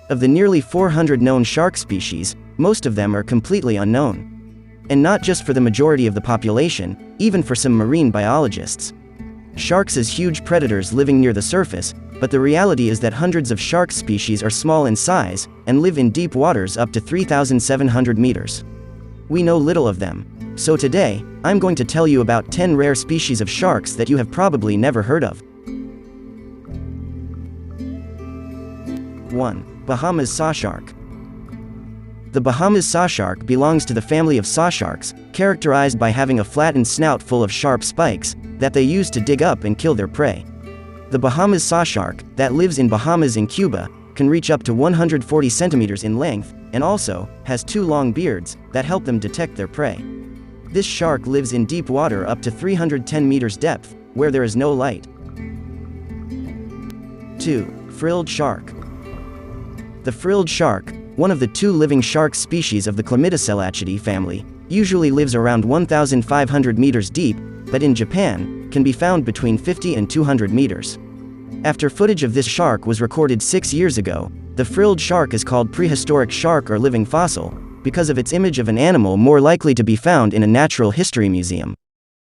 Of the nearly 400 known shark species, most of them are completely unknown. And not just for the majority of the population, even for some marine biologists. Sharks as huge predators living near the surface, but the reality is that hundreds of shark species are small in size, and live in deep waters up to 3,700 meters. We know little of them. So today, I'm going to tell you about 10 rare species of sharks that you have probably never heard of. 1. Bahamas Sawshark. The Bahamas Sawshark belongs to the family of sawsharks, characterized by having a flattened snout full of sharp spikes that they use to dig up and kill their prey. The Bahamas Sawshark, that lives in Bahamas and Cuba, can reach up to 140 centimeters in length, and also has 2 long beards that help them detect their prey. This shark lives in deep water up to 310 meters depth, where there is no light. 2. Frilled Shark. The frilled shark, one of the 2 living shark species of the Chlamydocellachidae family, usually lives around 1,500 meters deep, but in Japan, can be found between 50 and 200 meters. After footage of this shark was recorded 6 years ago, the frilled shark is called prehistoric shark or living fossil, because of its image of an animal more likely to be found in a natural history museum.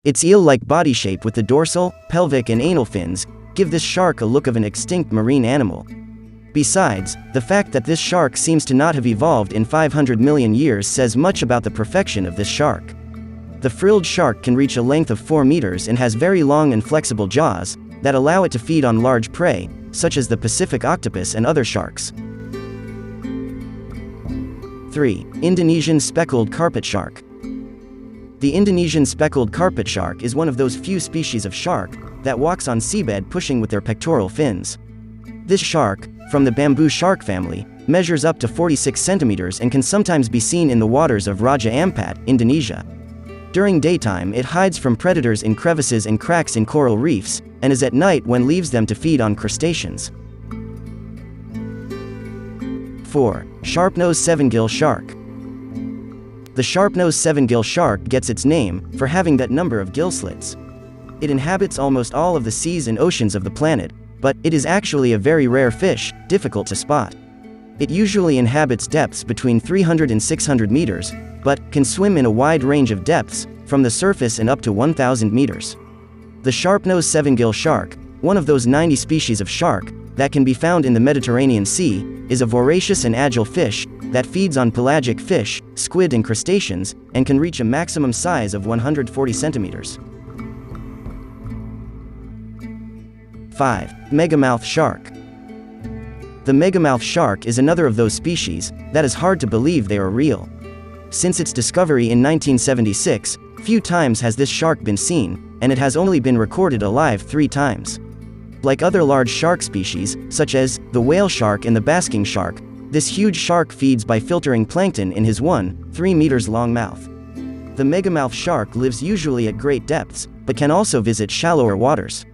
Its eel-like body shape with the dorsal, pelvic and anal fins, give this shark a look of an extinct marine animal. Besides, the fact that this shark seems to not have evolved in 500 million years says much about the perfection of this shark. The frilled shark can reach a length of 4 meters and has very long and flexible jaws that allow it to feed on large prey, such as the Pacific octopus and other sharks. 3. Indonesian Speckled Carpet Shark. The Indonesian speckled carpet shark is one of those few species of shark that walks on seabed pushing with their pectoral fins. This shark, from the bamboo shark family, measures up to 46 centimeters and can sometimes be seen in the waters of Raja Ampat, Indonesia. During daytime it hides from predators in crevices and cracks in coral reefs, and is at night when leaves them to feed on crustaceans. 4. Sharpnose seven-gill shark. The sharpnose seven-gill shark gets its name for having that number of gill slits. It inhabits almost all of the seas and oceans of the planet, but it is actually a very rare fish, difficult to spot. It usually inhabits depths between 300 and 600 meters, but can swim in a wide range of depths, from the surface and up to 1,000 meters. The sharpnose seven-gill shark, one of those 90 species of shark that can be found in the Mediterranean Sea, is a voracious and agile fish that feeds on pelagic fish, squid and crustaceans, and can reach a maximum size of 140 centimeters. 5. Megamouth Shark. The Megamouth Shark is another of those species that is hard to believe they are real. Since its discovery in 1976, few times has this shark been seen, and it has only been recorded alive 3 times. Like other large shark species, such as the whale shark and the basking shark, this huge shark feeds by filtering plankton in his 3 meters long mouth. The Megamouth Shark lives usually at great depths, but can also visit shallower waters.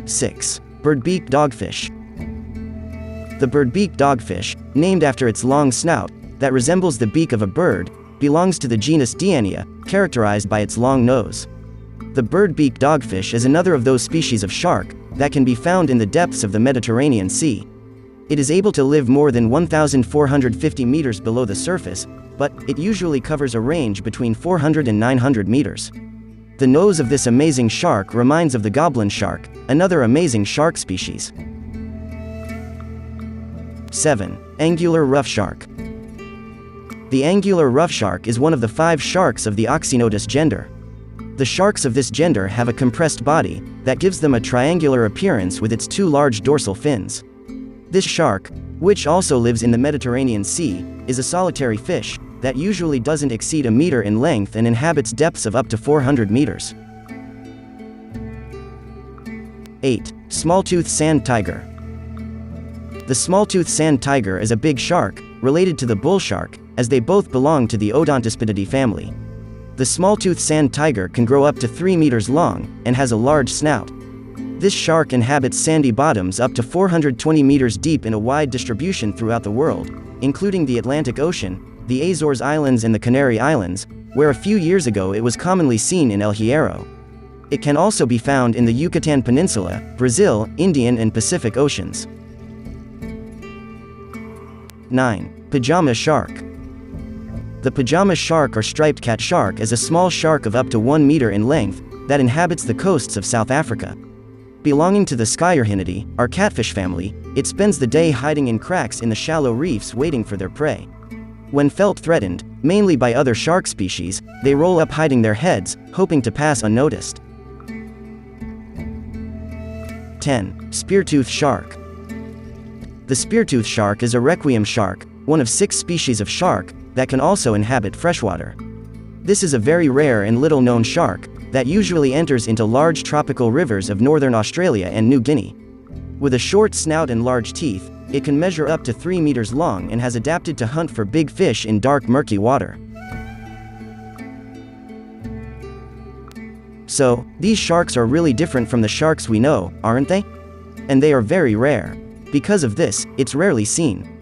6. Birdbeak Dogfish. The birdbeak dogfish, named after its long snout that resembles the beak of a bird, belongs to the genus Diania, characterized by its long nose. The birdbeak dogfish is another of those species of shark that can be found in the depths of the Mediterranean Sea. It is able to live more than 1,450 meters below the surface, but it usually covers a range between 400 and 900 meters. The nose of this amazing shark reminds of the goblin shark, another amazing shark species. 7. Angular rough shark. The angular rough shark is one of the 5 sharks of the Oxynodus gender. The sharks of this gender have a compressed body that gives them a triangular appearance with its 2 large dorsal fins. This shark, which also lives in the Mediterranean Sea, is a solitary fish that usually doesn't exceed a meter in length and inhabits depths of up to 400 meters. 8. Smalltooth sand tiger. The smalltooth sand tiger is a big shark, related to the bull shark, as they both belong to the Odontospididae family. The smalltooth sand tiger can grow up to 3 meters long, and has a large snout. This shark inhabits sandy bottoms up to 420 meters deep in a wide distribution throughout the world, including the Atlantic Ocean, the Azores Islands and the Canary Islands, where a few years ago it was commonly seen in El Hierro. It can also be found in the Yucatan Peninsula, Brazil, Indian and Pacific Oceans. 9. Pajama Shark. The Pajama Shark or striped cat shark is a small shark of up to 1 meter in length that inhabits the coasts of South Africa. Belonging to the Skyarhinidae, or catfish family, it spends the day hiding in cracks in the shallow reefs waiting for their prey. When felt threatened, mainly by other shark species, they roll up hiding their heads, hoping to pass unnoticed. 10. Speartooth Shark. The speartooth shark is a requiem shark, one of 6 species of shark, that can also inhabit freshwater. This is a very rare and little-known shark, that usually enters into large tropical rivers of northern Australia and New Guinea. With a short snout and large teeth, it can measure up to 3 meters long and has adapted to hunt for big fish in dark murky water. So, these sharks are really different from the sharks we know, aren't they? And they are very rare. Because of this, it's rarely seen.